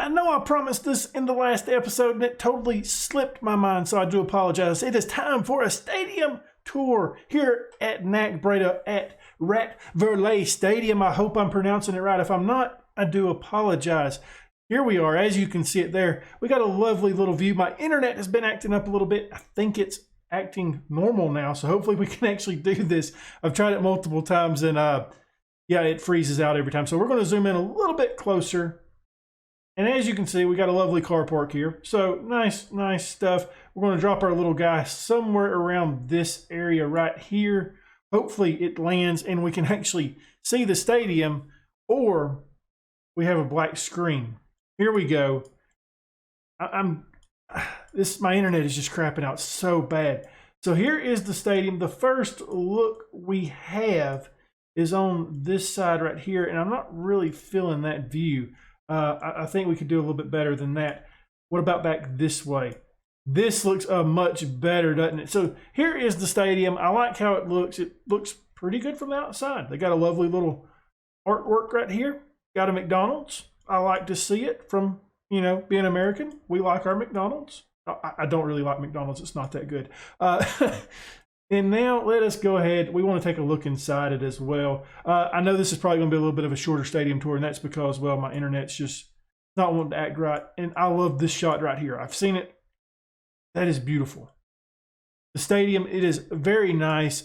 I know I promised this in the last episode and it totally slipped my mind, so I do apologize. It is time for a stadium tour here at NAC Breda at Rat-Verlet Stadium. I hope I'm pronouncing it right. If I'm not, I do apologize. Here we are, as you can see it there. We got a lovely little view. My internet has been acting up a little bit. I think it's acting normal now, so hopefully we can actually do this. I've tried it multiple times and yeah, it freezes out every time. So we're going to zoom in a little bit closer. And as you can see, we got a lovely car park here. So nice stuff. We're going to drop our little guy somewhere around this area right here. Hopefully it lands and we can actually see the stadium, or we have a black screen. Here we go. My internet is just crapping out so bad. So here is the stadium. The first look we have is on this side right here, and I'm not really feeling that view. I think we could do a little bit better than that. What about back this way? This looks much better, doesn't it? So here is the stadium. I like how it looks. It looks pretty good from the outside. They got a lovely little artwork right here. Got a McDonald's. I like to see it from, you know, being American. We like our McDonald's. I don't really like McDonald's. It's not that good. And now let us go ahead. We want to take a look inside it as well. I know this is probably going to be a little bit of a shorter stadium tour, and that's because, well, my internet's just not wanting to act right. And I love this shot right here. I've seen it. That is beautiful. The stadium, it is very nice.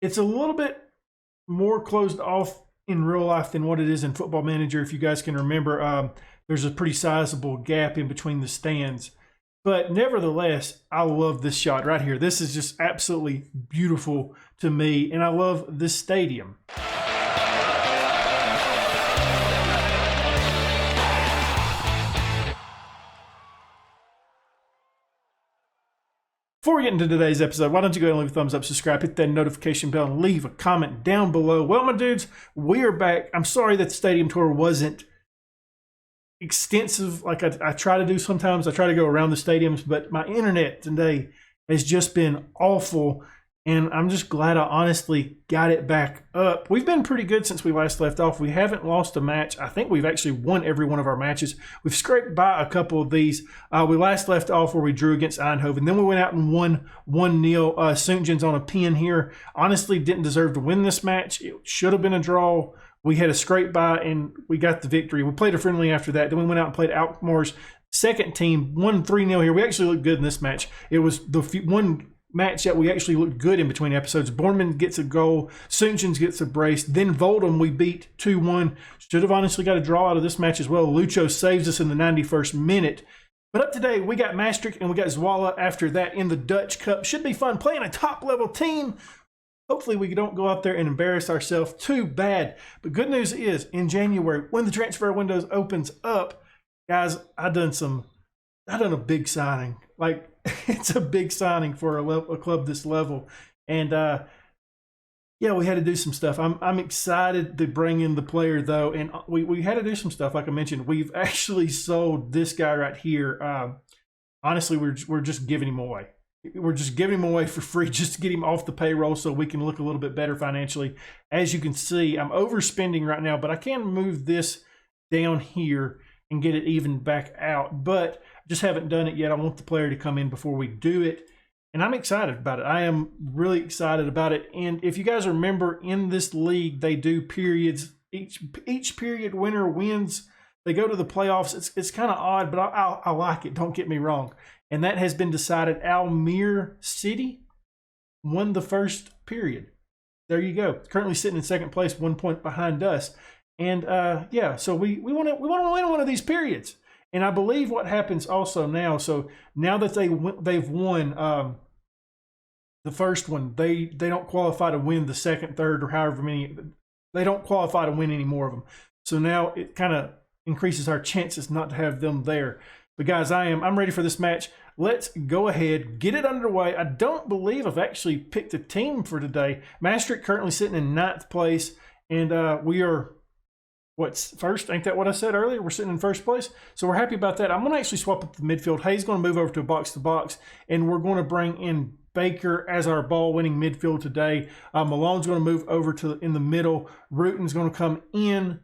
It's a little bit more closed off in real life than what it is in Football Manager. If you guys can remember, there's a pretty sizable gap in between the stands. But nevertheless, I love this shot right here. This is just absolutely beautiful to me, and I love this stadium. Before we get into today's episode, why don't you go ahead and leave a thumbs up, subscribe, hit that notification bell, and leave a comment down below. Well, my dudes, we are back. I'm sorry that the stadium tour wasn't extensive like I try to do sometimes. I try to go around the stadiums, but my internet today has just been awful, and I'm just glad I honestly got it back up. We've been pretty good since we last left off. We haven't lost a match. I think we've actually won every one of our matches. We've scraped by a couple of these. We last left off where we drew against Eindhoven. Then we went out and won 1-0. Soentjens on a pin here. Honestly, didn't deserve to win this match. It should have been a draw. We had a scrape by and we got the victory. We played a friendly after that. Then we went out and played Alkmaar's second team, won 3-0 here. We actually looked good in this match. It was the one match that we actually looked good in between episodes. Borman gets a goal. Soentjens gets a brace. Then Voldem we beat 2-1. Should have honestly got a draw out of this match as well. Lucho saves us in the 91st minute. But up today, we got Maastricht and we got Zwolle after that in the Dutch Cup. Should be fun playing a top-level team. Hopefully we don't go out there and embarrass ourselves too bad. But good news is, in January, when the transfer window opens up, guys, I done a big signing. Like, it's a big signing for a club this level. And yeah, we had to do some stuff. I'm excited to bring in the player though, and we had to do some stuff. Like I mentioned, we've actually sold this guy right here. Honestly, we're just giving him away. We're just giving him away for free just to get him off the payroll so we can look a little bit better financially. As you can see, I'm overspending right now, but I can move this down here and get it even back out. But I just haven't done it yet. I want the player to come in before we do it. And I'm excited about it. I am really excited about it. And if you guys remember, in this league, they do periods. Each period winner wins. They go to the playoffs. It's kind of odd, but I like it. Don't get me wrong. And that has been decided. Almere City won the first period. There you go. Currently sitting in second place, 1 point behind us. And yeah, so we want to win one of these periods. And I believe what happens also now. So now that they've won the first one, they don't qualify to win the second, third, or however many. They don't qualify to win any more of them. So now it kind of increases our chances not to have them there. But guys, I'm ready for this match. Let's go ahead, get it underway. I don't believe I've actually picked a team for today. Maastricht currently sitting in 9th place, and we are, what's first? Ain't that what I said earlier? We're sitting in first place, so we're happy about that. I'm going to actually swap up the midfield. Hayes going to move over to a box-to-box, and we're going to bring in Baker as our ball-winning midfield today. Malone's going to move over to in the middle. Ruten's going to come in.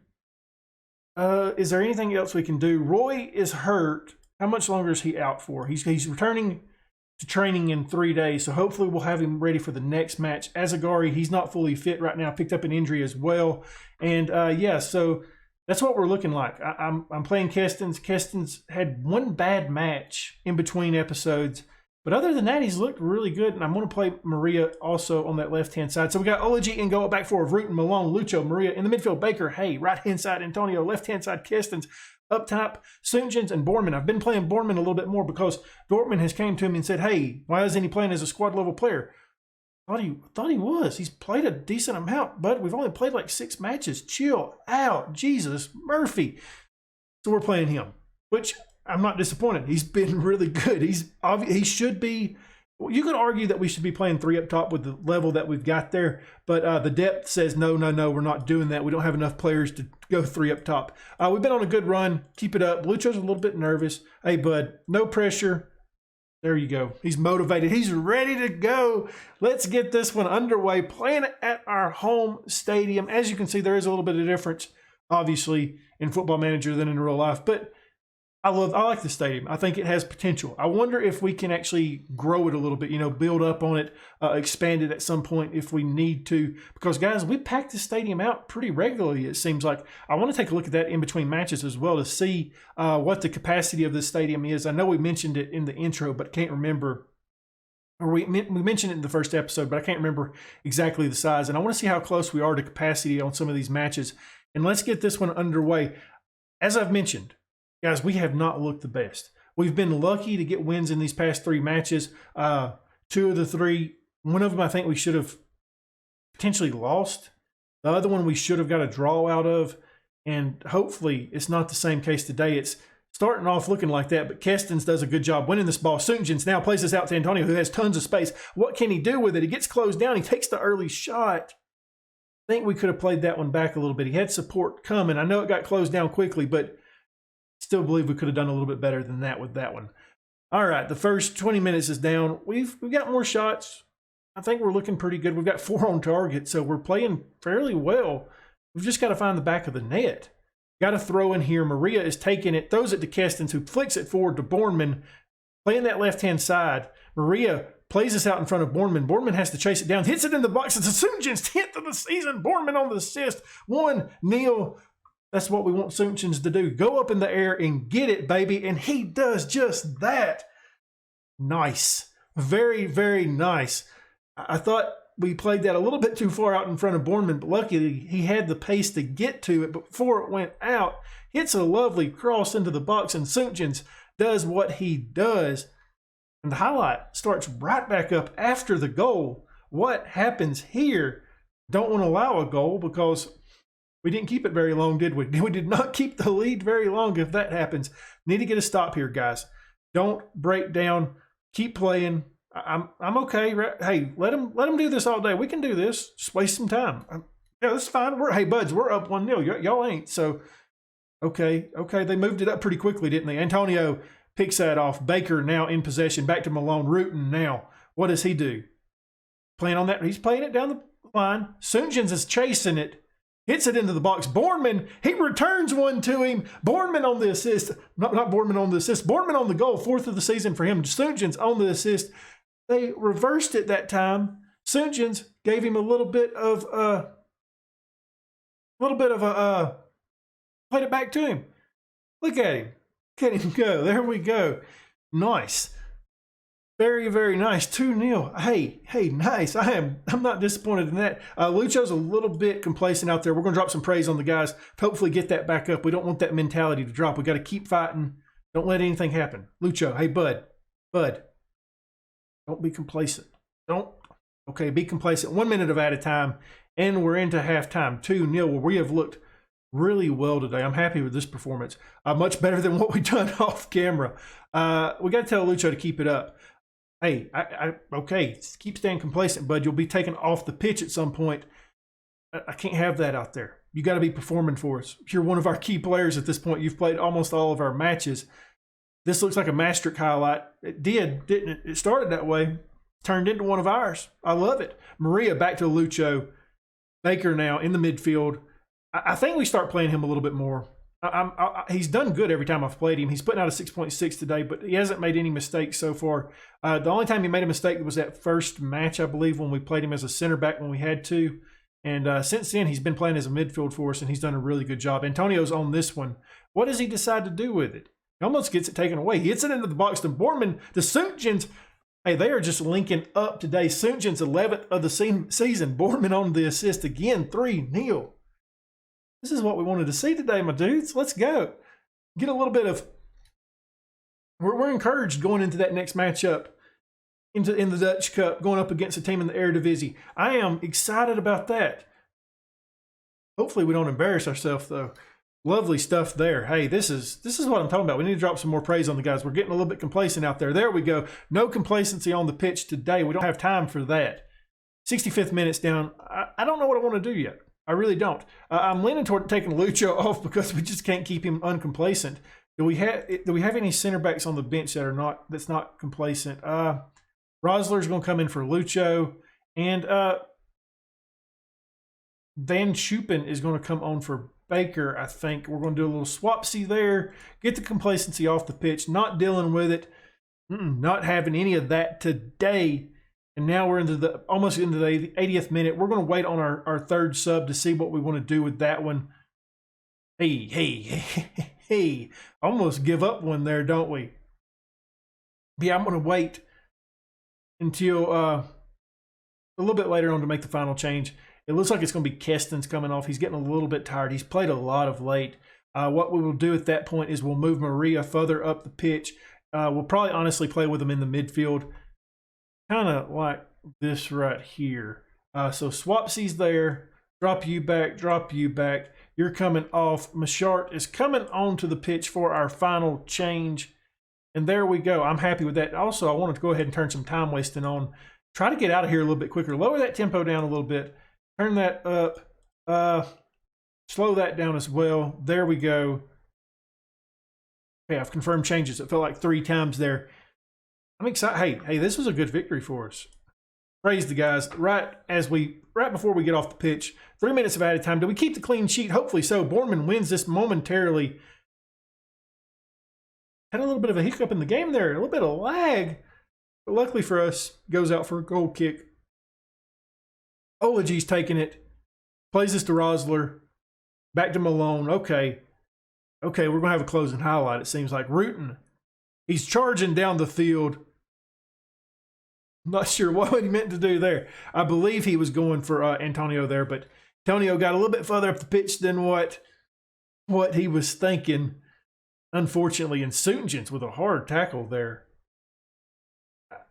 Is there anything else we can do? Roy is hurt. How much longer is he out for? He's returning to training in 3 days, so hopefully we'll have him ready for the next match. Azagari, he's not fully fit right now, picked up an injury as well. And yeah, so that's what we're looking like. I'm playing Kestens. Kestens had one bad match in between episodes, but other than that, he's looked really good. And I'm going to play Maria also on that left-hand side. So we got Olaji and go back for Rutan, Malone, Lucho, Maria in the midfield, Baker, Hay, right-hand side, Antonio, left-hand side, Kestens. Up top, Soonjins and Borman. I've been playing Borman a little bit more because Dortmund has came to me and said, hey, why isn't he playing as a squad level player? Thought he was. He's played a decent amount, but we've only played like 6 matches. Chill out. Jesus, Murphy. So we're playing him, which I'm not disappointed. He's been really good. He should be. You could argue that we should be playing 3 up top with the level that we've got there, but the depth says no, we're not doing that. We don't have enough players to go 3 up top. We've been on a good run. Keep it up. Lucho's a little bit nervous. Hey, bud, no pressure. There you go. He's motivated. He's ready to go. Let's get this one underway. Playing it at our home stadium. As you can see, there is a little bit of difference, obviously, in Football Manager than in real life, but I like the stadium. I think it has potential. I wonder if we can actually grow it a little bit, build up on it, expand it at some point if we need to. Because, guys, we pack the stadium out pretty regularly, it seems like. I want to take a look at that in between matches as well to see what the capacity of this stadium is. I know we mentioned it in the intro, but can't remember. Or we mentioned it in the first episode, but I can't remember exactly the size. And I want to see how close we are to capacity on some of these matches. And let's get this one underway. As I've mentioned, guys, we have not looked the best. We've been lucky to get wins in these past 3 matches. 2 of the 3, one of them I think we should have potentially lost. The other one we should have got a draw out of. And hopefully it's not the same case today. It's starting off looking like that, but Kestens does a good job winning this ball. Soonjins now plays this out to Antonio, who has tons of space. What can he do with it? He gets closed down. He takes the early shot. I think we could have played that one back a little bit. He had support coming. I know it got closed down quickly, but still believe we could have done a little bit better than that with that one. All right, the first 20 minutes is down. We've got more shots. I think we're looking pretty good. We've got 4 on target, so we're playing fairly well. We've just got to find the back of the net. Got to throw in here. Maria is taking it, throws it to Kestens, who flicks it forward to Bornman, playing that left-hand side. Maria plays this out in front of Bornman. Bornman has to chase it down, hits it in the box. It's a Soonjins 10th of the season. Bornman on the assist. 1-0. That's what we want Soonjins to do. Go up in the air and get it, baby. And he does just that. Nice. Very, very nice. I thought we played that a little bit too far out in front of Bornman, but luckily he had the pace to get to it before it went out. Hits a lovely cross into the box, and Soonjins does what he does. And the highlight starts right back up after the goal. What happens here? Don't want to allow a goal because we didn't keep it very long, did we? We did not keep the lead very long if that happens. Need to get a stop here, guys. Don't break down. Keep playing. I'm okay. Hey, let them do this all day. We can do this. Just waste some time. Yeah, that's fine. Hey, buds, we're up 1-0. Y'all ain't. So, okay. They moved it up pretty quickly, didn't they? Antonio picks that off. Baker now in possession. Back to Malone. Rutan now. What does he do? Playing on that. He's playing it down the line. Soonjins is chasing it. Hits it into the box. Bornman, he returns one to him. Bornman on the assist. Not Bornman on the assist. Bornman on the goal. 4th of the season for him. Soonjins on the assist. They reversed it that time. Soonjins gave him a little bit of played it back to him. Look at him. Look at him go. There we go. Nice. Very, very nice. 2-0. Hey, nice. I'm not disappointed in that. Lucho's a little bit complacent out there. We're going to drop some praise on the guys to hopefully get that back up. We don't want that mentality to drop. We got to keep fighting. Don't let anything happen. Lucho, hey, bud. Don't be complacent. Okay, be complacent. 1 minute at a time, and we're into halftime. 2-0, where we have looked really well today. I'm happy with this performance. Much better than what we've done off camera. We got to tell Lucho to keep it up. Hey, okay, keep staying complacent, bud. You'll be taken off the pitch at some point. I can't have that out there. You got to be performing for us. You're one of our key players at this point. You've played almost all of our matches. This looks like a Maastricht highlight. It did, didn't it? It started that way. Turned into one of ours. I love it. Maria back to Lucho. Baker now in the midfield. I think we start playing him a little bit more. He's done good every time I've played him. He's putting out a 6.6 today, but he hasn't made any mistakes so far. The only time he made a mistake was that first match, I believe, when we played him as a center back when we had to. And since then, he's been playing as a midfield for us, and he's done a really good job. Antonio's on this one. What does he decide to do with it? He almost gets it taken away. He hits it into the box to Bournemouth. The Soonjins, hey, they are just linking up today. Soonjins 11th of the season. Bournemouth on the assist again, 3-0. This is what we wanted to see today, my dudes. Let's go. Get a little bit of... We're encouraged going into that next matchup in the Dutch Cup, going up against a team in the Eredivisie. I am excited about that. Hopefully we don't embarrass ourselves, though. Lovely stuff there. Hey, this is what I'm talking about. We need to drop some more praise on the guys. We're getting a little bit complacent out there. There we go. No complacency on the pitch today. We don't have time for that. 65th minutes down. I don't know what I want to do yet. I really don't. I'm leaning toward taking Lucho off because we just can't keep him uncomplacent. Do we have any center backs on the bench that's not complacent? Rosler's going to come in for Lucho, and Van Schuppen is going to come on for Baker. I think we're going to do a little swapsy there. Get the complacency off the pitch. Not dealing with it. Not having any of that today. And now we're almost into the 80th minute. We're going to wait on our third sub to see what we want to do with that one. Hey. Almost give up one there, don't we? Yeah, I'm going to wait until a little bit later on to make the final change. It looks like it's going to be Keston's coming off. He's getting a little bit tired. He's played a lot of late. What we will do at that point is we'll move Maria further up the pitch. We'll probably honestly play with him in the midfield. Kind of like this right here. So Swapsy's there. Drop you back. You're coming off. Machart is coming onto the pitch for our final change. And there we go. I'm happy with that. Also, I wanted to go ahead and turn some time wasting on. Try to get out of here a little bit quicker. Lower that tempo down a little bit. Turn that up. Slow that down as well. There we go. Okay, I've confirmed changes. It felt like 3 times there. I'm excited. Hey, this was a good victory for us. Praise the guys. Right before we get off the pitch, 3 minutes of added time. Do we keep the clean sheet? Hopefully so. Bournemouth wins this momentarily. Had a little bit of a hiccup in the game there, a little bit of lag. But luckily for us, goes out for a goal kick. Olaji's taking it. Plays this to Rosler. Back to Malone. Okay, we're going to have a closing highlight, it seems like. Rutan. He's charging down the field. Not sure what he meant to do there. I believe he was going for Antonio there, but Antonio got a little bit further up the pitch than what he was thinking. Unfortunately, and Soonjins with a hard tackle there.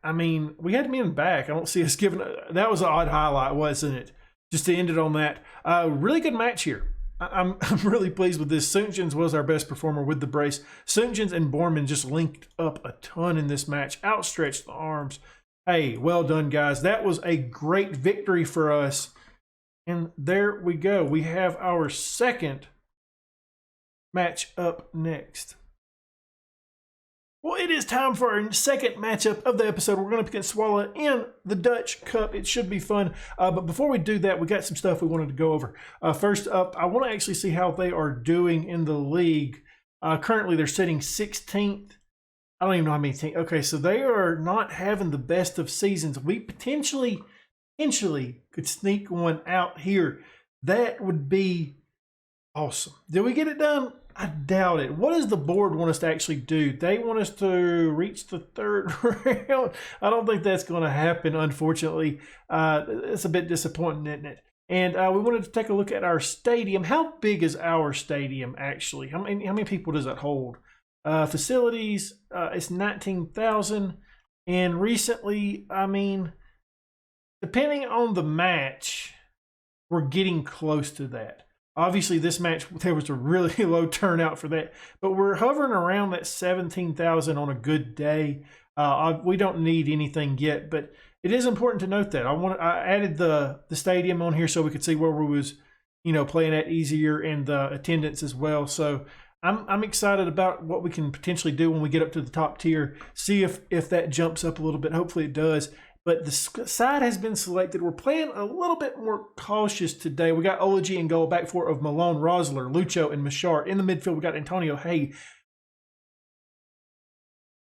I mean, we had men back. I don't see us giving... That was an odd highlight, wasn't it? Just to end it on that. Really good match here. I'm really pleased with this. Soonjins was our best performer with the brace. Soonjins and Bournemouth just linked up a ton in this match. Outstretched the arms. Hey, well done, guys. That was a great victory for us. And there we go. We have our second match up next. Well, it is time for our second matchup of the episode. We're going to pick against Swallow in the Dutch Cup. It should be fun. But before we do that, we got some stuff we wanted to go over. First up, I want to actually see how they are doing in the league. Currently, they're sitting 16th. I don't even know how many teams. Okay, so they are not having the best of seasons. We potentially could sneak one out here. That would be awesome. Did we get it done? I doubt it. What does the board want us to actually do? They want us to reach the third round. I don't think that's going to happen, unfortunately. It's a bit disappointing, isn't it? And we wanted to take a look at our stadium. How big is our stadium, actually? How many people does that hold? Facilities, it's 19,000. And recently, I mean, depending on the match, we're getting close to that. Obviously, this match, there was a really low turnout for that. But we're hovering around that 17,000 on a good day. We don't need anything yet, but it is important to note that. I added the stadium on here so we could see where we was, playing at easier and the attendance as well. So I'm excited about what we can potentially do when we get up to the top tier. See if that jumps up a little bit. Hopefully it does. but the side has been selected. We're playing a little bit more cautious today. We got Ology in goal, back four of Malone, Rosler, Lucho, and Machart. In the midfield, we got Antonio Hay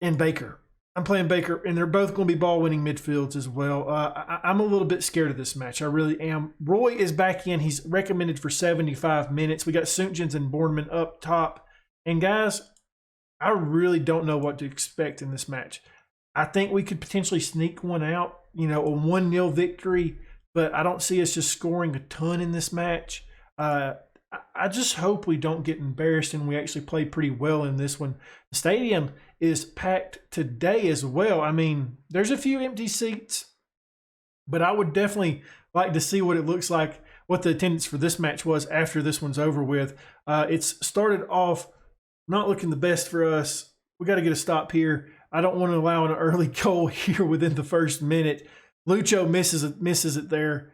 and Baker. I'm playing Baker, and they're both going to be ball-winning midfields as well. I'm a little bit scared of this match. I really am. Roy is back in. He's recommended for 75 minutes. We got Suntjens and Borneman up top. And guys, I really don't know what to expect in this match. I think we could potentially sneak one out, you know, a 1-0 victory, but I don't see us just scoring a ton in this match. I just hope we don't get embarrassed and we actually play pretty well in this one. The stadium is packed today as well. I mean, there's a few empty seats, but I would definitely like to see what it looks like, what the attendance for this match was after this one's over with. It's started off not looking the best for us. We got to get a stop here. I don't want to allow an early goal here within the first minute. Lucho misses it there.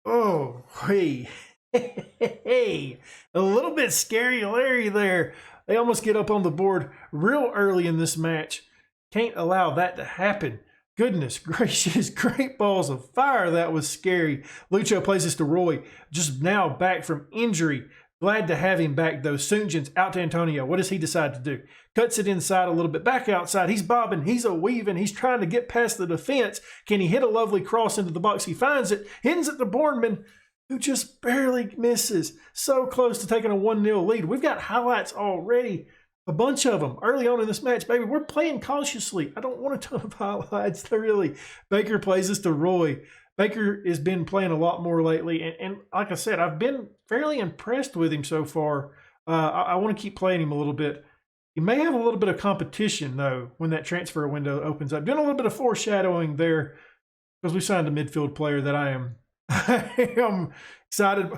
Oh, hey. Hey, a little bit scary Larry there. They almost get up on the board real early in this match. Can't allow that to happen. Goodness gracious, great balls of fire. That was scary. Lucho plays this to Roy, just now back from injury. Glad to have him back, though. Suntjens out to Antonio. What does he decide to do? Cuts it inside a little bit, back outside. He's bobbing. He's a-weaving. He's trying to get past the defense. Can he hit a lovely cross into the box? He finds it. Hits it to Borneman, who just barely misses. So close to taking a 1-0 lead. We've got highlights already. A bunch of them early on in this match, baby. We're playing cautiously. I don't want a ton of highlights, really. Baker plays this to Roy. Baker has been playing a lot more lately, and like I said, I've been fairly impressed with him so far. I want to keep playing him a little bit. He may have a little bit of competition, though, when that transfer window opens up. Doing a little bit of foreshadowing there, because we signed a midfield player that I am excited.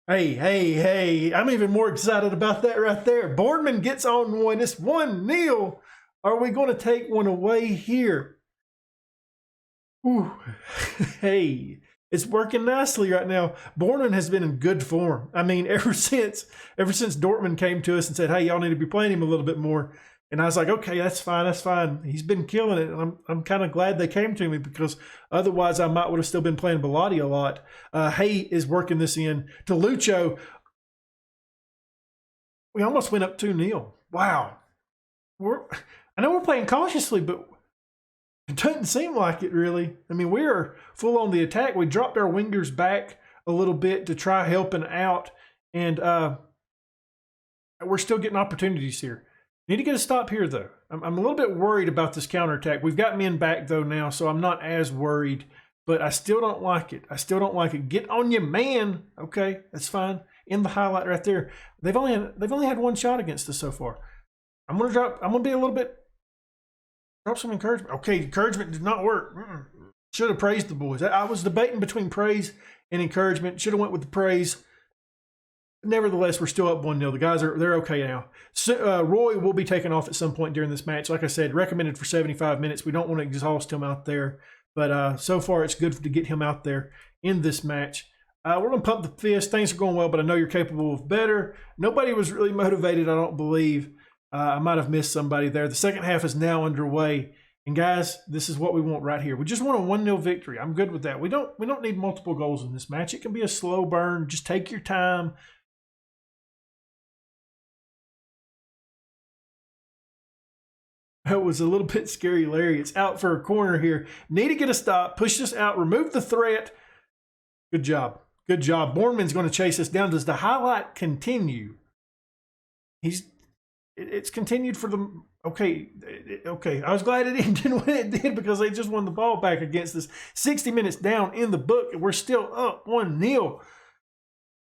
Hey, I'm even more excited about that right there. Borneman gets on one. It's 1-0. Are we going to take one away here? Ooh. Hey, it's working nicely right now. Borneman has been in good form. I mean, ever since Dortmund came to us and said, hey, y'all need to be playing him a little bit more. And I was like, okay, that's fine. He's been killing it. And I'm kind of glad they came to me, because otherwise I would have still been playing Bellotti a lot. Hay is working this in to Lucho. We almost went up 2-0. Wow. I know we're playing cautiously, but it doesn't seem like it, really. I mean, we are full on the attack. We dropped our wingers back a little bit to try helping out, and we're still getting opportunities here. Need to get a stop here, though. I'm a little bit worried about this counterattack. We've got men back, though, now, so I'm not as worried, but I still don't like it. Get on your man. Okay, that's fine. In the highlight right there. They've only had one shot against us so far. I'm gonna be a little bit. Drop some encouragement. Okay, encouragement did not work. Should have praised the boys. I was debating between praise and encouragement. Should have went with the praise. Nevertheless, we're still up 1-0. The guys they're okay now. So, Roy will be taken off at some point during this match. Like I said, recommended for 75 minutes. We don't want to exhaust him out there, but so far it's good to get him out there in this match. We're going to pump the fist. Things are going well, but I know you're capable of better. Nobody was really motivated, I don't believe. I might have missed somebody there. The second half is now underway. And guys, this is what we want right here. We just want a 1-0 victory. I'm good with that. We don't need multiple goals in this match. It can be a slow burn. Just take your time. That was a little bit scary, Larry. It's out for a corner here. Need to get a stop. Push this out. Remove the threat. Good job. Good job. Borneman's going to chase us down. Does the highlight continue? It's continued for the... Okay. I was glad it didn't when it did, because they just won the ball back against us. 60 minutes down in the book, and we're still up 1-0.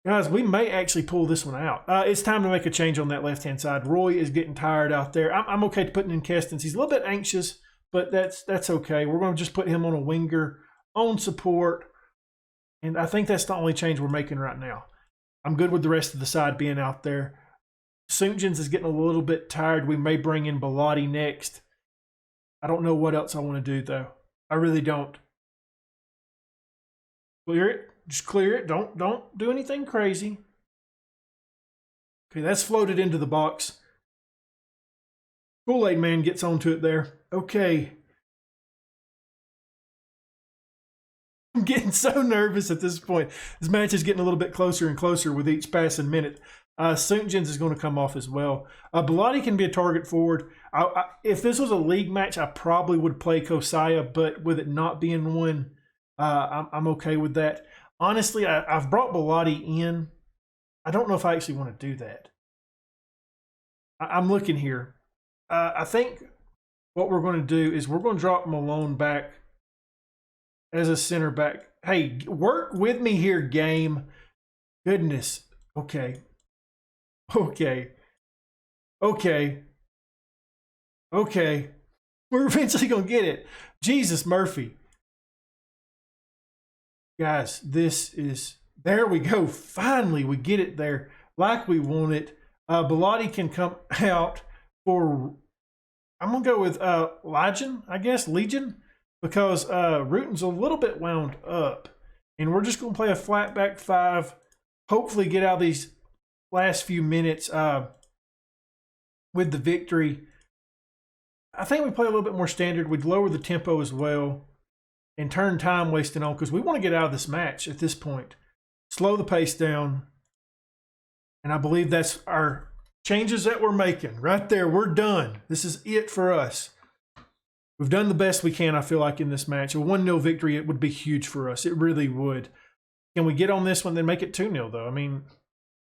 Guys, we may actually pull this one out. It's time to make a change on that left-hand side. Roy is getting tired out there. I'm okay putting in Kestens. He's a little bit anxious, but that's okay. We're going to just put him on a winger, on support, and I think that's the only change we're making right now. I'm good with the rest of the side being out there. Suntjens is getting a little bit tired. We may bring in Bellotti next. I don't know what else I want to do, though. I really don't. Clear it. Just clear it. Don't do anything crazy. Okay, that's floated into the box. Kool-Aid Man gets onto it there. Okay. I'm getting so nervous at this point. This match is getting a little bit closer and closer with each passing minute. Suntjens is going to come off as well. Bilotti can be a target forward. If this was a league match, I probably would play Kosaya, but with it not being one, I'm okay with that. Honestly, I've brought Bilotti in. I don't know if I actually want to do that. I'm looking here. I think what we're going to do is we're going to drop Malone back as a center back. Hey, work with me here, game. Goodness. Okay. Okay. We're eventually going to get it. Jesus, Murphy. Guys, this is... There we go. Finally, we get it there like we want it. Bilotti can come out for... I'm going to go with Legion, I guess. Legion. Because Ruten's a little bit wound up. And we're just going to play a flat back five. Hopefully get out of these last few minutes with the victory. I think we play a little bit more standard. We'd lower the tempo as well and turn time wasting on because we want to get out of this match at this point. Slow the pace down. And I believe that's our changes that we're making. Right there, we're done. This is it for us. We've done the best we can, I feel like, in this match. A 1-0 victory, it would be huge for us. It really would. Can we get on this one, then make it 2-0, though? I mean,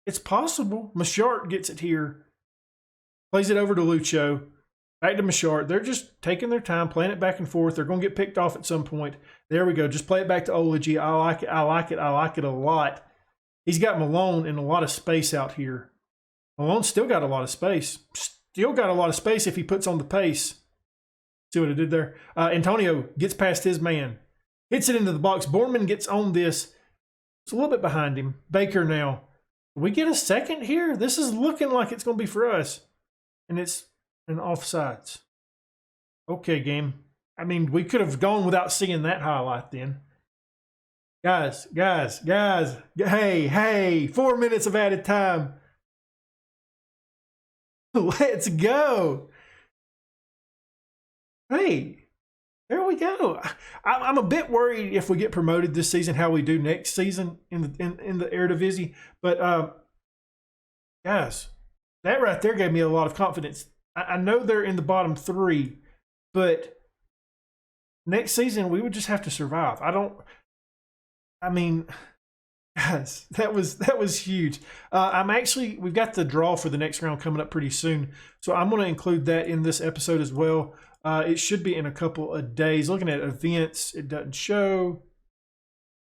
it's possible. Machart gets it here. Plays it over to Lucho. Back to Machart. They're just taking their time, playing it back and forth. They're going to get picked off at some point. There we go. Just play it back to Olaji. I like it. I like it. I like it a lot. He's got Malone in a lot of space out here. Malone's still got a lot of space. Still got a lot of space if he puts on the pace. See what I did there? Antonio gets past his man. Hits it into the box. Borman gets on this. It's a little bit behind him. Baker now. We get a second here? This is looking like it's going to be for us. And it's an offsides. Okay, game. I mean, we could have gone without seeing that highlight then. Guys. Hey. 4 minutes of added time. Let's go. Hey, there we go. I'm a bit worried if we get promoted this season, how we do next season in the Eredivisie. But guys, that right there gave me a lot of confidence. I know they're in the bottom three, but next season we would just have to survive. Guys, that was huge. We've got the draw for the next round coming up pretty soon, so I'm going to include that in this episode as well. It should be in a couple of days. Looking at events, it doesn't show.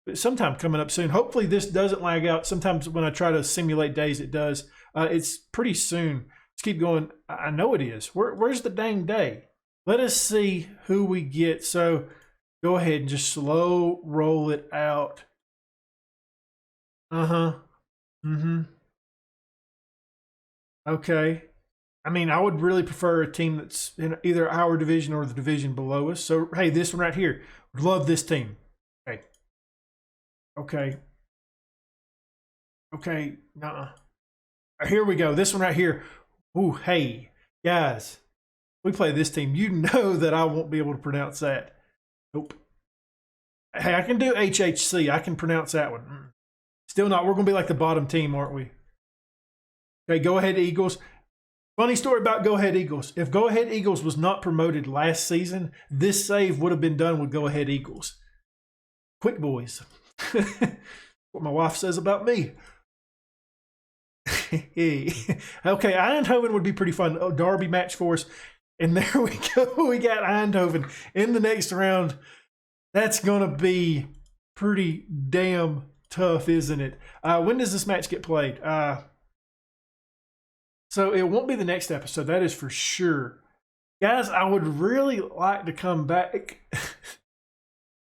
But sometime coming up soon. Hopefully this doesn't lag out. Sometimes when I try to simulate days, it does. It's pretty soon. Let's keep going. I know it is. Where's the dang day? Let us see who we get. So go ahead and just slow roll it out. Okay. I mean, I would really prefer a team that's in either our division or the division below us. So, hey, this one right here. Love this team. Okay. Nuh-uh. Here we go. This one right here. Ooh, hey. Guys, we play this team. You know that I won't be able to pronounce that. Nope. Hey, I can do HHC. I can pronounce that one. Still not. We're going to be like the bottom team, aren't we? Okay, Go Ahead Eagles. Funny story about Go Ahead Eagles. If Go Ahead Eagles was not promoted last season, this save would have been done with Go Ahead Eagles. Quick boys. What my wife says about me. Okay, Eindhoven would be pretty fun. Derby match for us. And there we go. We got Eindhoven in the next round. That's going to be pretty damn tough, isn't it? When does this match get played? So it won't be the next episode, that is for sure. Guys, I would really like to come back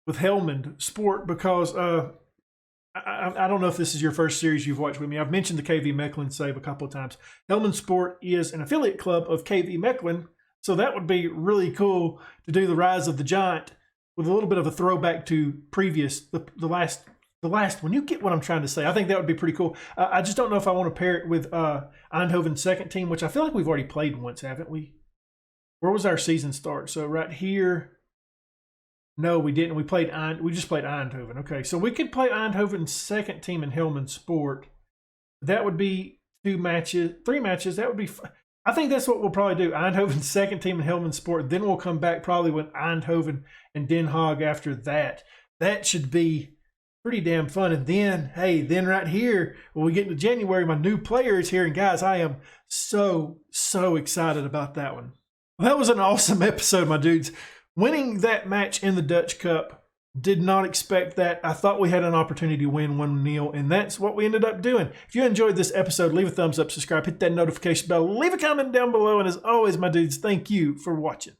with Helmond Sport because I don't know if this is your first series you've watched with me. I've mentioned the KV Mechelen save a couple of times. Helmond Sport is an affiliate club of KV Mechelen, so that would be really cool to do the Rise of the Giant with a little bit of a throwback to previous, the last one. You get what I'm trying to say. I think that would be pretty cool. I just don't know if I want to pair it with Eindhoven's second team, which I feel like we've already played once, haven't we? Where was our season start? So right here. No, we didn't. We just played Eindhoven. Okay, so we could play Eindhoven's second team in Helmand Sport. That would be 3 matches. That would be. I think that's what we'll probably do. Eindhoven's second team in Helmand Sport. Then we'll come back probably with Eindhoven and Den Haag after that. That should be pretty damn fun. And then, then right here, when we get into January, my new player is here. And guys, I am so excited about that one. Well, that was an awesome episode, my dudes. Winning that match in the Dutch Cup, did not expect that. I thought we had an opportunity to win 1-0, and that's what we ended up doing. If you enjoyed this episode, leave a thumbs up, subscribe, hit that notification bell, leave a comment down below, and as always, my dudes, thank you for watching.